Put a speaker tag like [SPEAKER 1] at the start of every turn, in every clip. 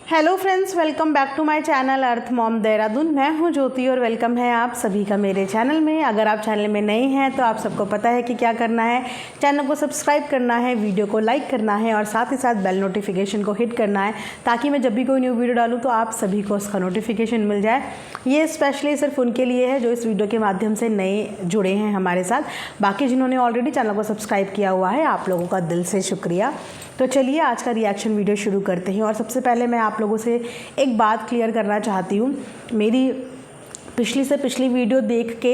[SPEAKER 1] Hello friends, welcome back to my channel earth mom Dehradun. मैं हूं ज्योति और वेलकम है आप सभी का मेरे चैनल में। अगर आप चैनल में नए हैं तो आप सबको पता है कि क्या करना है। चैनल को सब्सक्राइब करना है, वीडियो को लाइक करना है और साथ ही साथ बेल नोटिफिकेशन को हिट करना है ताकि मैं जब भी कोई न्यू वीडियो डालूँ तो आप सभी को उसका नोटिफिकेशन मिल जाए। ये स्पेशली सिर्फ उनके लिए है जो इस वीडियो के माध्यम से नए जुड़े हैं हमारे साथ। बाकी जिन्होंने ऑलरेडी चैनल को सब्सक्राइब किया हुआ है, आप लोगों का दिल से शुक्रिया। तो चलिए आज का रिएक्शन वीडियो शुरू करते हैं। और सबसे पहले मैं आप लोगों से एक बात क्लियर करना चाहती हूँ। मेरी पिछली से पिछली वीडियो देख के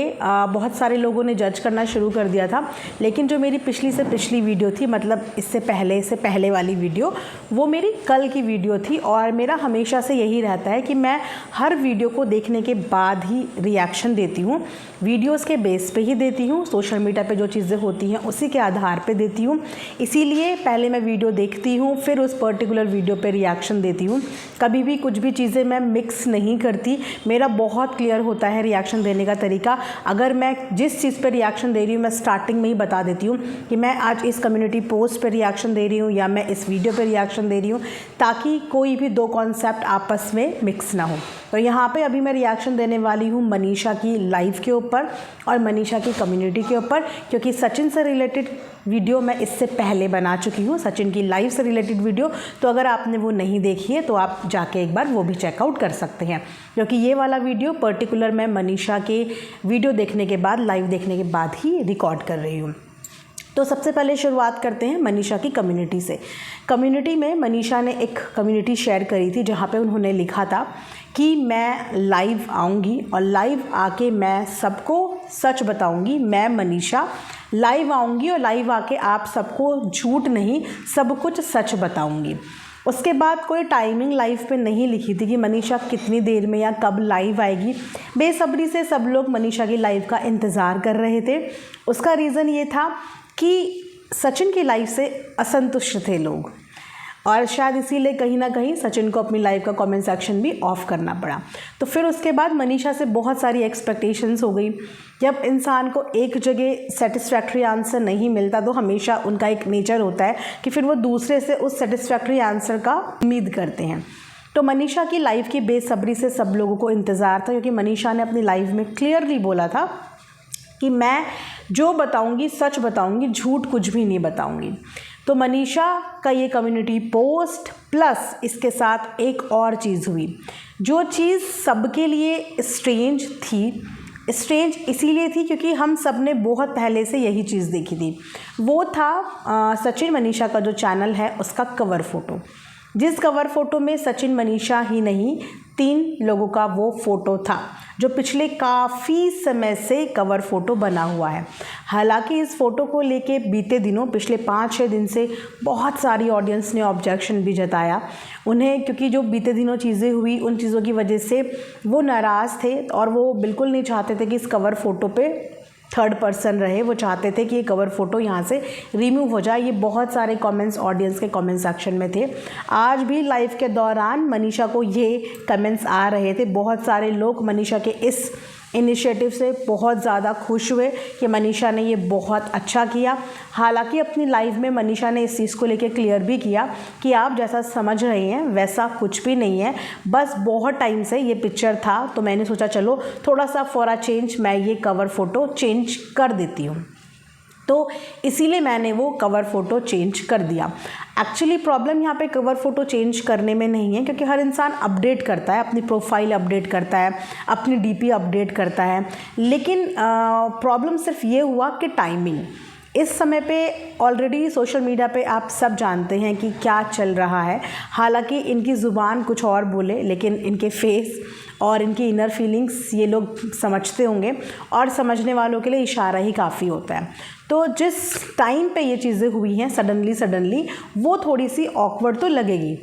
[SPEAKER 1] बहुत सारे लोगों ने जज करना शुरू कर दिया था, लेकिन जो मेरी पिछली से पिछली वीडियो थी, मतलब इससे पहले वाली वीडियो, वो मेरी कल की वीडियो थी। और मेरा हमेशा से यही रहता है कि मैं हर वीडियो को देखने के बाद ही रिएक्शन देती हूँ। वीडियोस के बेस पे ही देती हूँ, सोशल मीडिया पे जो चीज़ें होती हैं उसी के आधार पे देती हूँ। इसीलिए पहले मैं वीडियो देखती हूँ, फिर उस पर्टिकुलर वीडियो पे रिएक्शन देती हूँ। कभी भी कुछ भी चीज़ें मैं मिक्स नहीं करती। मेरा बहुत क्लियर होता है रिएक्शन देने का तरीका। अगर मैं जिस चीज़ पे रिएक्शन दे रही हूँ, मैं स्टार्टिंग में ही बता देती हूँ कि मैं आज इस कम्युनिटी पोस्ट पे रिएक्शन दे रही हूँ या मैं इस वीडियो पे रिएक्शन दे रही हूँ, ताकि कोई भी दो कॉन्सेप्ट आपस में मिक्स ना हो। तो यहाँ पे अभी मैं रिएक्शन देने वाली हूँ मनीषा की लाइव के ऊपर और मनीषा की कम्युनिटी के ऊपर, क्योंकि सचिन से रिलेटेड वीडियो मैं इससे पहले बना चुकी हूँ, सचिन की लाइव से रिलेटेड वीडियो। तो अगर आपने वो नहीं देखी है तो आप जाके एक बार वो भी चेकआउट कर सकते हैं, क्योंकि ये वाला वीडियो पर्टिकुलर मैं मनीषा के वीडियो देखने के बाद, लाइव देखने के बाद ही रिकॉर्ड कर रही हूँ। तो सबसे पहले शुरुआत करते हैं मनीषा की कम्युनिटी से। कम्युनिटी में मनीषा ने एक कम्युनिटी शेयर करी थी जहाँ पे उन्होंने लिखा था कि मैं लाइव आऊँगी और लाइव आके मैं सबको सच बताऊँगी। मैं मनीषा लाइव आऊँगी और लाइव आके आप सबको झूठ नहीं, सब कुछ सच बताऊँगी। उसके बाद कोई टाइमिंग लाइव पे नहीं लिखी थी कि मनीषा कितनी देर में या कब लाइव आएगी। बेसब्री से सब लोग मनीषा की लाइव का इंतज़ार कर रहे थे। उसका रीज़न ये था कि सचिन की लाइव से असंतुष्ट थे लोग, और शायद इसीलिए कहीं ना कहीं सचिन को अपनी लाइव का कमेंट सेक्शन भी ऑफ करना पड़ा। तो फिर उसके बाद मनीषा से बहुत सारी एक्सपेक्टेशंस हो गई। जब इंसान को एक जगह सेटिस्फैक्ट्री आंसर नहीं मिलता तो हमेशा उनका एक नेचर होता है कि फिर वो दूसरे से उस सेटिस्फैक्ट्री आंसर का उम्मीद करते हैं। तो मनीषा की लाइव की बेसब्री से सब लोगों को इंतज़ार था, क्योंकि मनीषा ने अपनी लाइव में क्लियरली बोला था कि मैं जो बताऊंगी सच बताऊंगी, झूठ कुछ भी नहीं बताऊंगी। तो मनीषा का ये कम्युनिटी पोस्ट प्लस इसके साथ एक और चीज़ हुई, जो चीज़ सबके लिए स्ट्रेंज थी। स्ट्रेंज इसीलिए थी क्योंकि हम सब ने बहुत पहले से यही चीज़ देखी थी। वो था सचिन मनीषा का जो चैनल है उसका कवर फ़ोटो, जिस कवर फ़ोटो में सचिन मनीषा ही नहीं 3 लोगों का वो फ़ोटो था, जो पिछले काफ़ी समय से कवर फ़ोटो बना हुआ है। हालांकि इस फ़ोटो को लेके बीते दिनों, पिछले 5-6 दिन से बहुत सारी ऑडियंस ने ऑब्जेक्शन भी जताया उन्हें, क्योंकि जो बीते दिनों चीज़ें हुई उन चीज़ों की वजह से वो नाराज़ थे और वो बिल्कुल नहीं चाहते थे कि इस कवर फ़ोटो पे थर्ड पर्सन रहे। वो चाहते थे कि ये कवर फ़ोटो यहाँ से रिमूव हो जाए। ये बहुत सारे कमेंट्स ऑडियंस के कमेंट सेक्शन में थे। आज भी लाइव के दौरान मनीषा को ये कमेंट्स आ रहे थे। बहुत सारे लोग मनीषा के इस इनिशिएटिव से बहुत ज़्यादा खुश हुए कि मनीषा ने ये बहुत अच्छा किया। हालांकि अपनी लाइव में मनीषा ने इस चीज़ को लेकर क्लियर भी किया कि आप जैसा समझ रहे हैं वैसा कुछ भी नहीं है, बस बहुत टाइम से ये पिक्चर था तो मैंने सोचा चलो थोड़ा सा फॉर अ चेंज मैं ये कवर फ़ोटो चेंज कर देती हूँ। तो इसीलिए मैंने वो कवर फ़ोटो चेंज कर दिया। एक्चुअली प्रॉब्लम यहाँ पे कवर फ़ोटो चेंज करने में नहीं है, क्योंकि हर इंसान अपडेट करता है, अपनी प्रोफाइल अपडेट करता है, अपनी डीपी अपडेट करता है। लेकिन प्रॉब्लम सिर्फ ये हुआ कि टाइमिंग। इस समय पे ऑलरेडी सोशल मीडिया पे आप सब जानते हैं कि क्या चल रहा है। हालांकि इनकी ज़ुबान कुछ और बोले, लेकिन इनके फेस और इनकी इनर फीलिंग्स ये लोग समझते होंगे, और समझने वालों के लिए इशारा ही काफ़ी होता है। तो जिस टाइम पे ये चीज़ें हुई हैं सडनली वो थोड़ी सी ऑकवर्ड तो लगेगी,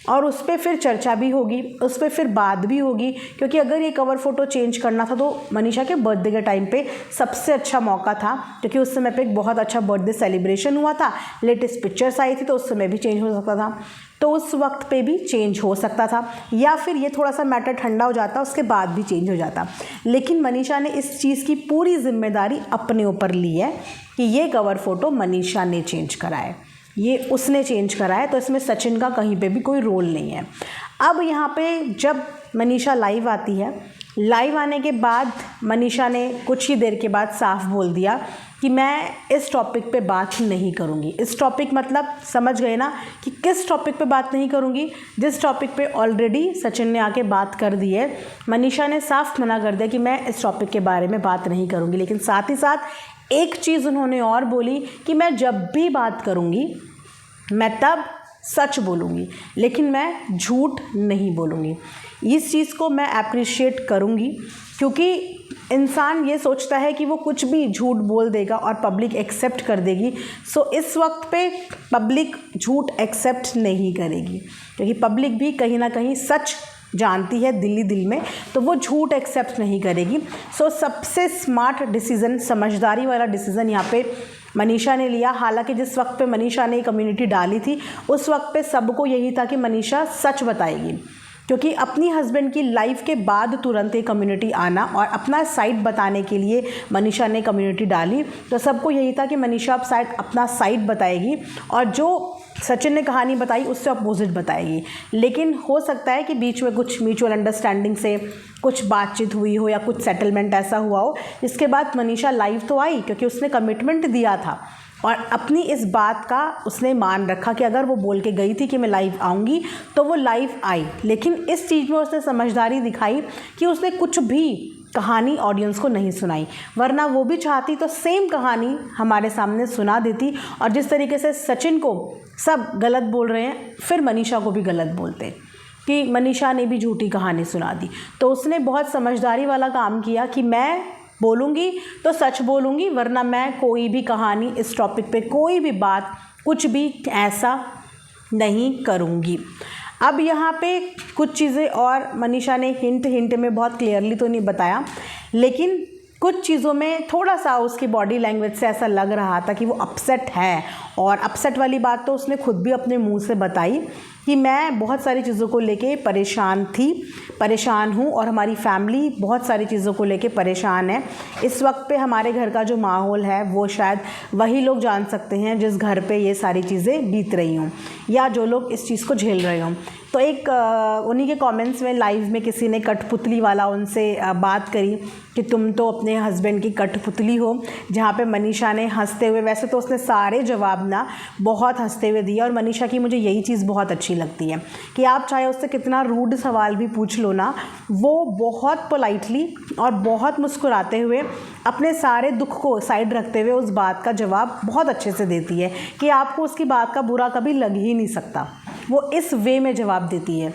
[SPEAKER 1] और उस पर फिर चर्चा भी होगी, उस पर फिर बात भी होगी। क्योंकि अगर ये कवर फ़ोटो चेंज करना था तो मनीषा के बर्थडे के टाइम पे सबसे अच्छा मौका था, क्योंकि उस समय पे एक बहुत अच्छा बर्थडे सेलिब्रेशन हुआ था, लेटेस्ट पिक्चर्स आई थी, तो उस समय भी चेंज हो सकता था। तो उस वक्त पे भी चेंज हो सकता था, या फिर ये थोड़ा सा मैटर ठंडा हो जाता, उसके बाद भी चेंज हो जाता। लेकिन मनीषा ने इस चीज़ की पूरी जिम्मेदारी अपने ऊपर ली है कि ये कवर फ़ोटो मनीषा ने चेंज करा है। ये उसने चेंज करा है, तो इसमें सचिन का कहीं पे भी कोई रोल नहीं है। अब यहाँ पे जब मनीषा लाइव आती है, लाइव आने के बाद मनीषा ने कुछ ही देर के बाद साफ बोल दिया कि मैं इस टॉपिक पे बात नहीं करूँगी। इस टॉपिक मतलब समझ गए ना कि किस टॉपिक पे बात नहीं करूँगी, जिस टॉपिक पे ऑलरेडी सचिन ने आके बात कर दी है। मनीषा ने साफ मना कर दिया कि मैं इस टॉपिक के बारे में बात नहीं करूँगी, लेकिन साथ ही साथ एक चीज़ उन्होंने और बोली कि मैं जब भी बात करूँगी मैं तब सच बोलूँगी, लेकिन मैं झूठ नहीं बोलूँगी। इस चीज़ को मैं अप्रिशिएट करूँगी, क्योंकि इंसान ये सोचता है कि वो कुछ भी झूठ बोल देगा और पब्लिक एक्सेप्ट कर देगी। सो इस वक्त पे पब्लिक झूठ एक्सेप्ट नहीं करेगी, क्योंकि पब्लिक भी कहीं ना कहीं सच जानती है दिल्ली दिल में, तो वो झूठ एक्सेप्ट नहीं करेगी। सो सबसे स्मार्ट डिसीज़न, समझदारी वाला डिसीज़न यहाँ पे मनीषा ने लिया। हालांकि जिस वक्त पे मनीषा ने कम्युनिटी डाली थी उस वक्त पे सबको यही था कि मनीषा सच बताएगी, क्योंकि अपनी हस्बैंड की लाइफ के बाद तुरंत एक कम्युनिटी आना और अपना साइड बताने के लिए मनीषा ने कम्युनिटी डाली, तो सबको यही था कि मनीषा अपना साइड बताएगी और जो सचिन ने कहानी बताई उससे अपोजिट बताएगी। लेकिन हो सकता है कि बीच में कुछ म्यूचुअल अंडरस्टैंडिंग से कुछ बातचीत हुई हो या कुछ सेटलमेंट ऐसा हुआ हो, इसके बाद मनीषा लाइव तो आई क्योंकि उसने कमिटमेंट दिया था और अपनी इस बात का उसने मान रखा कि अगर वो बोल के गई थी कि मैं लाइव आऊँगी तो वो लाइव आई। लेकिन इस चीज़ में उसने समझदारी दिखाई कि उसने कुछ भी कहानी ऑडियंस को नहीं सुनाई, वरना वो भी चाहती तो सेम कहानी हमारे सामने सुना देती। और जिस तरीके से सचिन को सब गलत बोल रहे हैं, फिर मनीषा को भी गलत बोलते कि मनीषा ने भी झूठी कहानी सुना दी। तो उसने बहुत समझदारी वाला काम किया कि मैं बोलूँगी तो सच बोलूँगी, वरना मैं कोई भी कहानी इस टॉपिक पे कोई भी बात कुछ भी ऐसा नहीं करूँगी। अब यहाँ पे कुछ चीज़ें और मनीषा ने हिंट में बहुत क्लियरली तो नहीं बताया, लेकिन कुछ चीज़ों में थोड़ा सा उसकी बॉडी लैंग्वेज से ऐसा लग रहा था कि वो अपसेट है। और अपसेट वाली बात तो उसने खुद भी अपने मुंह से बताई कि मैं बहुत सारी चीज़ों को लेके परेशान हूँ और हमारी फैमिली बहुत सारी चीज़ों को लेके परेशान है। इस वक्त पे हमारे घर का जो माहौल है वो शायद वही लोग जान सकते हैं जिस घर पे ये सारी चीज़ें बीत रही हों या जो लोग इस चीज़ को झेल रहे हों। तो एक उन्हीं के कमेंट्स में लाइव में किसी ने कठपुतली वाला उनसे बात करी कि तुम तो अपने हस्बैंड की कठपुतली हो, जहाँ पे मनीषा ने हंसते हुए, वैसे तो उसने सारे जवाब ना बहुत हंसते हुए दिया। और मनीषा की मुझे यही चीज़ बहुत अच्छी लगती है कि आप चाहे उससे कितना रूड सवाल भी पूछ लो ना, वो बहुत पोलाइटली और बहुत मुस्कुराते हुए अपने सारे दुख को साइड रखते हुए उस बात का जवाब बहुत अच्छे से देती है कि आपको उसकी बात का बुरा कभी लग ही नहीं सकता। वो इस वे में जवाब देती है।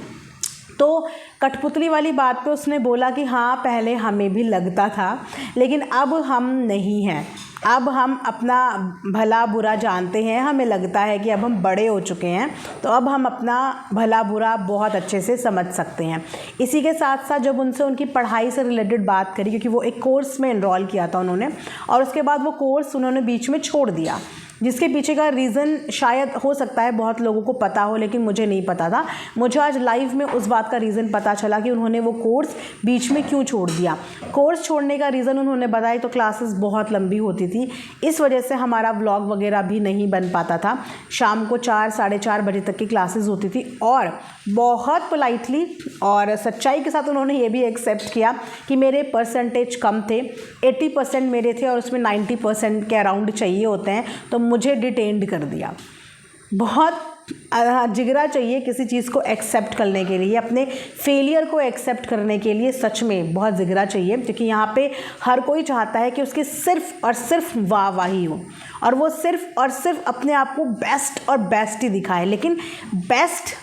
[SPEAKER 1] तो कठपुतली वाली बात पे उसने बोला कि हाँ पहले हमें भी लगता था, लेकिन अब हम नहीं हैं, अब हम अपना भला बुरा जानते हैं। हमें लगता है कि अब हम बड़े हो चुके हैं, तो अब हम अपना भला बुरा बहुत अच्छे से समझ सकते हैं। इसी के साथ साथ जब उनसे उनकी पढ़ाई से रिलेटेड बात करी, क्योंकि वो एक कोर्स में इनरोल किया था उन्होंने और उसके बाद वो कोर्स उन्होंने बीच में छोड़ दिया, जिसके पीछे का रीज़न शायद हो सकता है बहुत लोगों को पता हो, लेकिन मुझे नहीं पता था। मुझे आज लाइव में उस बात का रीज़न पता चला कि उन्होंने वो कोर्स बीच में क्यों छोड़ दिया। कोर्स छोड़ने का रीज़न उन्होंने बताया तो क्लासेस बहुत लंबी होती थी, इस वजह से हमारा व्लॉग वगैरह भी नहीं बन पाता था। शाम को 4 साढ़े 4 बजे तक की क्लासेस होती थी और बहुत पोलाइटली और सच्चाई के साथ उन्होंने ये भी एक्सेप्ट किया कि मेरे परसेंटेज कम थे, 80% मेरे थे और उसमें 90% के अराउंड चाहिए होते हैं, तो मुझे डिटेन्ड कर दिया। बहुत जिगरा चाहिए किसी चीज़ को एक्सेप्ट करने के लिए, अपने फेलियर को एक्सेप्ट करने के लिए सच में बहुत जिगरा चाहिए, क्योंकि यहाँ पे हर कोई चाहता है कि उसकी सिर्फ़ और सिर्फ वाहवाही हो और वो सिर्फ़ और सिर्फ अपने आप को बेस्ट और बेस्ट ही दिखाए। लेकिन बेस्ट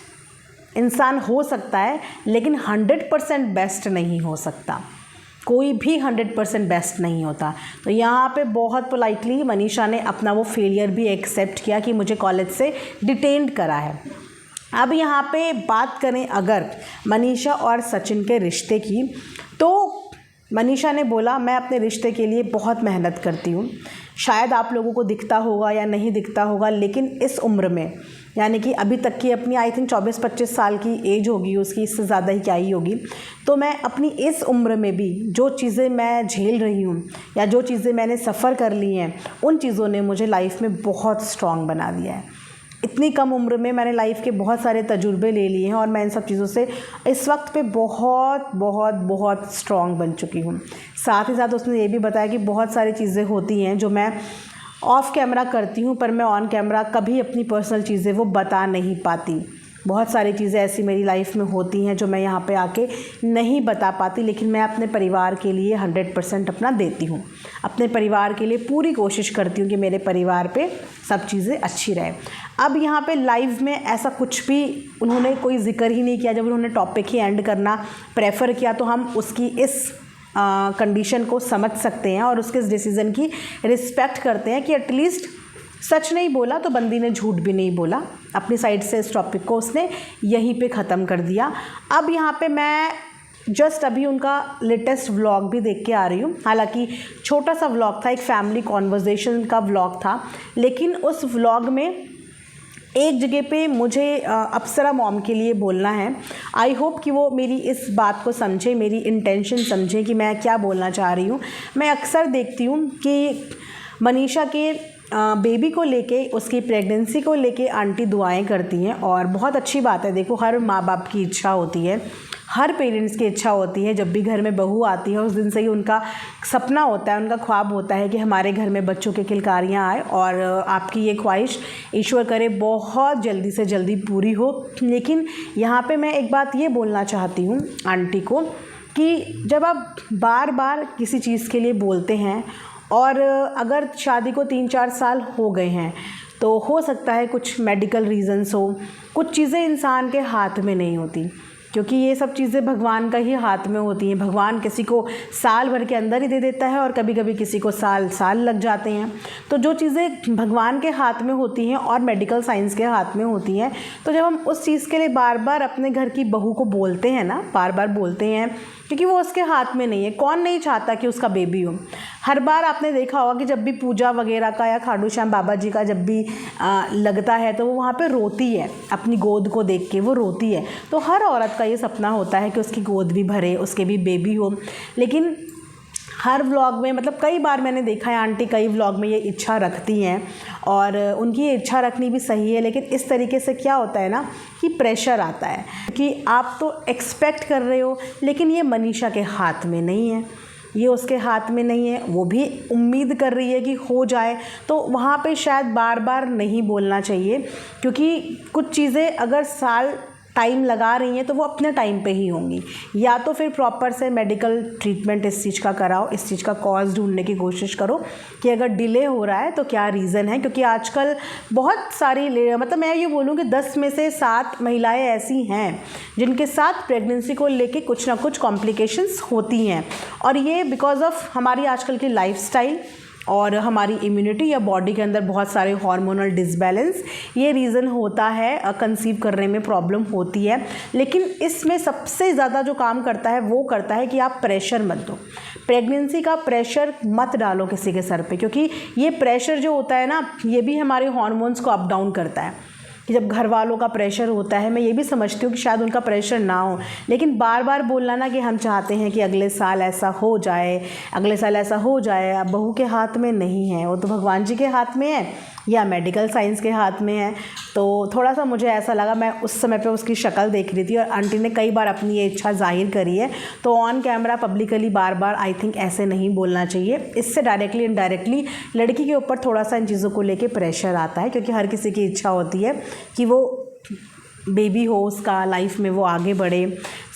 [SPEAKER 1] इंसान हो सकता है, लेकिन 100% बेस्ट नहीं हो सकता। कोई भी 100% बेस्ट नहीं होता। तो यहाँ पे बहुत पोलाइटली मनीषा ने अपना वो फेलियर भी एक्सेप्ट किया कि मुझे कॉलेज से डिटेन्ड करा है। अब यहाँ पे बात करें अगर मनीषा और सचिन के रिश्ते की, तो मनीषा ने बोला मैं अपने रिश्ते के लिए बहुत मेहनत करती हूँ। शायद आप लोगों को दिखता होगा या नहीं दिखता होगा, लेकिन इस उम्र में, यानी कि अभी तक की अपनी आई थिंक 24-25 साल की एज होगी उसकी, इससे ज़्यादा ही क्या ही होगी, तो मैं अपनी इस उम्र में भी जो चीज़ें मैं झेल रही हूँ या जो चीज़ें मैंने सफ़र कर ली हैं, उन चीज़ों ने मुझे लाइफ में बहुत स्ट्रॉन्ग बना दिया है। इतनी कम उम्र में मैंने लाइफ के बहुत सारे तजुर्बे ले लिए हैं और मैं इन सब चीज़ों से इस वक्त पे बहुत बहुत बहुत स्ट्रॉन्ग बन चुकी हूँ। साथ ही साथ उसने ये भी बताया कि बहुत सारी चीज़ें होती हैं जो मैं ऑफ कैमरा करती हूँ, पर मैं ऑन कैमरा कभी अपनी पर्सनल चीज़ें वो बता नहीं पाती। बहुत सारी चीज़ें ऐसी मेरी लाइफ में होती हैं जो मैं यहाँ पे आके नहीं बता पाती, लेकिन मैं अपने परिवार के लिए 100% अपना देती हूँ। अपने परिवार के लिए पूरी कोशिश करती हूँ कि मेरे परिवार पे सब चीज़ें अच्छी रहे। अब यहाँ पे लाइव में ऐसा कुछ भी उन्होंने कोई जिक्र ही नहीं किया। जब उन्होंने टॉपिक ही एंड करना प्रेफर किया तो हम उसकी इस कंडीशन को समझ सकते हैं और उसके इस डिसीज़न की रिस्पेक्ट करते हैं कि एटलीस्ट सच नहीं बोला तो बंदी ने झूठ भी नहीं बोला। अपनी साइड से इस टॉपिक को उसने यहीं पे ख़त्म कर दिया। अब यहाँ पे मैं जस्ट अभी उनका लेटेस्ट व्लॉग भी देख के आ रही हूँ। हालांकि छोटा सा व्लॉग था, एक फैमिली कॉन्वर्सेशन का व्लॉग था, लेकिन उस व्लॉग में एक जगह पे मुझे अप्सरा मॉम के लिए बोलना है। आई होप कि वो मेरी इस बात को समझे, मेरी इंटेंशन समझे कि मैं क्या बोलना चाह रही हूँ। मैं अक्सर देखती हूँ कि मनीषा के बेबी को लेके, उसकी प्रेगनेंसी को लेके आंटी दुआएं करती हैं और बहुत अच्छी बात है। देखो, हर माँ बाप की इच्छा होती है, हर पेरेंट्स की इच्छा होती है। जब भी घर में बहू आती है उस दिन से ही उनका सपना होता है, उनका ख्वाब होता है कि हमारे घर में बच्चों की किलकारियाँ आए, और आपकी ये ख्वाहिश ईश्वर करे बहुत जल्दी से जल्दी पूरी हो। लेकिन यहाँ पे मैं एक बात ये बोलना चाहती हूँ आंटी को कि जब आप बार बार किसी चीज़ के लिए बोलते हैं और अगर शादी को 3-4 साल हो गए हैं तो हो सकता है कुछ मेडिकल रीज़न्स हो, कुछ चीज़ें इंसान के हाथ में नहीं होती, क्योंकि ये सब चीज़ें भगवान का ही हाथ में होती हैं। भगवान किसी को साल भर के अंदर ही दे देता है और कभी कभी किसी को साल लग जाते हैं। तो जो चीज़ें भगवान के हाथ में होती हैं और मेडिकल साइंस के हाथ में होती हैं, तो जब हम उस चीज़ के लिए बार बार अपने घर की बहू को बोलते हैं ना, बार बार बोलते हैं, क्योंकि वो उसके हाथ में नहीं है। कौन नहीं चाहता कि उसका बेबी हो। हर बार आपने देखा होगा कि जब भी पूजा वगैरह का या खाटू श्याम बाबा जी का जब भी लगता है तो वो वहाँ पे रोती है, अपनी गोद को देख के वो रोती है। तो हर औरत का ये सपना होता है कि उसकी गोद भी भरे, उसके भी बेबी हो। लेकिन हर व्लॉग में, मतलब कई बार मैंने देखा है आंटी कई व्लॉग में ये इच्छा रखती हैं और उनकी ये इच्छा रखनी भी सही है। लेकिन इस तरीके से क्या होता है ना कि प्रेशर आता है कि आप तो एक्सपेक्ट कर रहे हो, लेकिन ये मनीषा के हाथ में नहीं है, ये उसके हाथ में नहीं है। वो भी उम्मीद कर रही है कि हो जाए, तो वहाँ पे शायद बार बार नहीं बोलना चाहिए, क्योंकि कुछ चीज़ें अगर साल टाइम लगा रही हैं तो वो अपने टाइम पे ही होंगी। या तो फिर प्रॉपर से मेडिकल ट्रीटमेंट इस चीज़ का कराओ, इस चीज़ का कॉज ढूंढने की कोशिश करो कि अगर डिले हो रहा है तो क्या रीज़न है। क्योंकि आजकल बहुत सारी, मतलब मैं ये बोलूँ कि 10 में से 7 महिलाएं ऐसी हैं जिनके साथ प्रेगनेंसी को लेके कुछ ना कुछ कॉम्प्लिकेशंस होती हैं, और ये बिकॉज ऑफ हमारी आजकल की लाइफस्टाइल और हमारी इम्यूनिटी या बॉडी के अंदर बहुत सारे हार्मोनल डिसबैलेंस, ये रीज़न होता है, कंसीव करने में प्रॉब्लम होती है। लेकिन इसमें सबसे ज़्यादा जो काम करता है वो करता है कि आप प्रेशर मत दो। प्रेगनेंसी का प्रेशर मत डालो किसी के सर पे, क्योंकि ये प्रेशर जो होता है ना, ये भी हमारे हार्मोन्स को अप डाउन करता है। कि जब घर वालों का प्रेशर होता है, मैं ये भी समझती हूँ कि शायद उनका प्रेशर ना हो, लेकिन बार बार बोलना ना कि हम चाहते हैं कि अगले साल ऐसा हो जाए, अगले साल ऐसा हो जाए, अब बहू के हाथ में नहीं है, वो तो भगवान जी के हाथ में है या मेडिकल साइंस के हाथ में है। तो थोड़ा सा मुझे ऐसा लगा, मैं उस समय पे उसकी शक्ल देख रही थी और आंटी ने कई बार अपनी ये इच्छा जाहिर करी है, तो on camera publicly bar bar I think ऐसे नहीं बोलना चाहिए। इससे डायरेक्टली इनडायरेक्टली लड़की के ऊपर थोड़ा सा इन चीज़ों को लेके प्रेशर आता है, क्योंकि हर किसी की इच्छा होती है कि वो बेबी हो, उसका लाइफ में वो आगे बढ़े।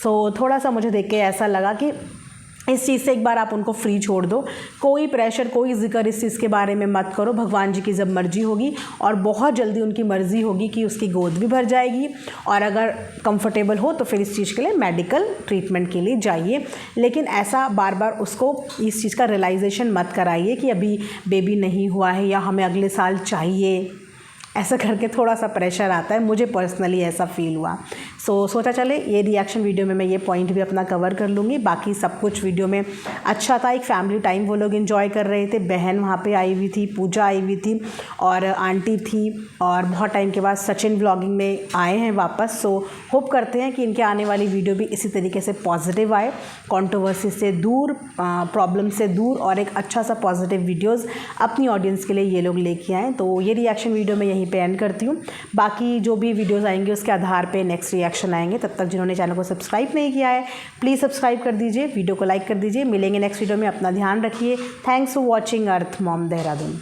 [SPEAKER 1] सो थोड़ा सा मुझे देख के ऐसा लगा कि इस चीज़ से एक बार आप उनको फ्री छोड़ दो। कोई प्रेशर, कोई जिक्र इस चीज़ के बारे में मत करो। भगवान जी की जब मर्जी होगी और बहुत जल्दी उनकी मर्जी होगी कि उसकी गोद भी भर जाएगी, और अगर कंफर्टेबल हो तो फिर इस चीज़ के लिए मेडिकल ट्रीटमेंट के लिए जाइए। लेकिन ऐसा बार बार उसको इस चीज़ का रियलाइजेशन मत कराइए कि अभी बेबी नहीं हुआ है या हमें अगले साल चाहिए। ऐसा करके थोड़ा सा प्रेशर आता है, मुझे पर्सनली ऐसा फील हुआ। सोचा चले ये रिएक्शन वीडियो में मैं ये पॉइंट भी अपना कवर कर लूँगी। बाकी सब कुछ वीडियो में अच्छा था। एक फैमिली टाइम वो लोग एंजॉय कर रहे थे। बहन वहाँ पे आई हुई थी, पूजा आई हुई थी और आंटी थी, और बहुत टाइम के बाद सचिन व्लॉगिंग में आए हैं वापस। सो होप करते हैं कि इनके आने वाली वीडियो भी इसी तरीके से पॉजिटिव आए, कंट्रोवर्सी से दूर, प्रॉब्लम से दूर, और एक अच्छा सा पॉजिटिव वीडियोज़ अपनी ऑडियंस के लिए ये लोग लेके आएँ। तो ये रिएक्शन वीडियो में यही यहीं पे एंड करती हूँ। बाकी जो भी वीडियोज़ आएंगे उसके आधार पे नेक्स्ट रिएक्शन आएंगे। तब तक जिन्होंने चैनल को सब्सक्राइब नहीं किया है प्लीज़ सब्सक्राइब कर दीजिए, वीडियो को लाइक कर दीजिए। मिलेंगे नेक्स्ट वीडियो में, अपना ध्यान रखिए। Thanks for watching earth mom Dehradun.